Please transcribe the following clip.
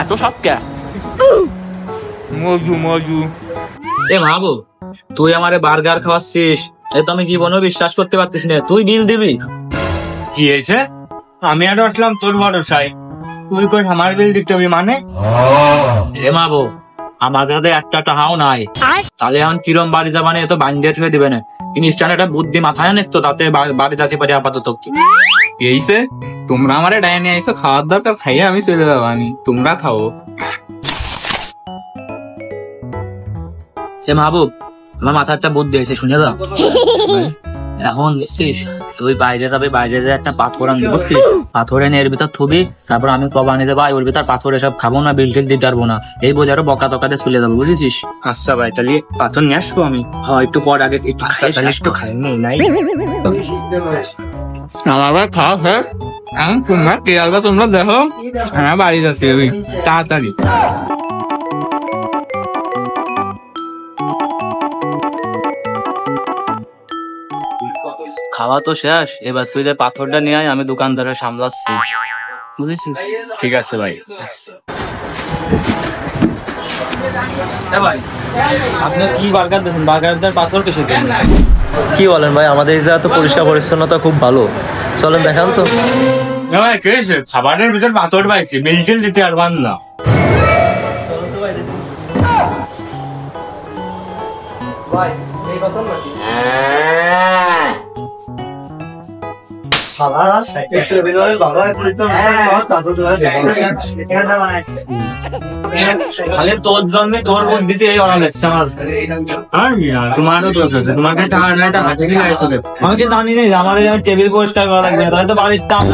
এত সাত কে মজু মজু। এ ভাবু, তুই আমারে বার্গার খাওয়াচ্ছিস, এ তো আমি জীবনেও বিশ্বাস করতে পারতিস না। তুই বিল দিবি? কি হয়েছে? আমি আর আসলাম তোর ভরসায়, তুই কই আমার বিল দিতে হবে মানে? এ মাবু, আমার কাছে একটা টাকাও নাই, তাহলে এখন কিরম বাড়ি যাবানে এত বান্ধে থেকে দিবে না। ইনস্ট্যান্ট একটা বুদ্ধি মাথায় আনিস তো, তাতে বাড়ি যেতে পারি আপাতত। এইছে তোমরা আমারে ডাইনে আইসো, খাওয়ার দরকার খাইয়ে আমি চলে যাবানি, তোমরা খাও। এ মাহবুব, আমার মাথায় একটা বুদ্ধি হয়েছে, শুনে যা। এখন বুঝছিস, তুই বাইরে যাবে, বাইরে যে একটা পাথর আনবি, বুঝছিস? পাথর এনে এর ভিতর থুবি, তারপর আমি কবা আনি দেবো, ওর ভিতর পাথর এসব খাবো না, বিল টিল দিতে পারবো না, এই বলে আরো বকা টকাতে চলে যাবো, বুঝেছিস? আচ্ছা ভাই, তাহলে পাথর নিয়ে আসবো আমি। হ্যাঁ, একটু পর আগে একটু একটু খাই নাই আমার ভাই খাওয়া শেষ। এখন তোমরা কে আসবে তোমরা দেখো, হ্যাঁ বাড়ি যাচ্ছি আমি তাড়াতাড়ি। খাওয়া তো শেষ, এবার তুই যে পাথরটা নিয়ে আয়, আমি দোকানদারের সামলাচ্ছি, বুঝেছিস? ঠিক আছে ভাই। ভাই, আপনি কি বার্গার দিয়েছেন? বার্গার পাথর কিসে? কি বলেন ভাই, আমাদের এই জায়গা তো পরিষ্কার পরিচ্ছন্নতা খুব ভালো, চলেন দেখান তো। ভাই কে খাবারের ভিতর পাথর পাইছি, বিল টিল দিতে পারবান না। তোর জন্য তোর বুদ্ধিতে এই অর্ডার এসছে আমার। তোমারও দোষ আছে, তোমার কাছে টাকা নাই, টাকা থেকে আমি কি জানি না আমার টেবিল পরিষ্কার করা লাগবে, তাহলে তো বাড়ির কাম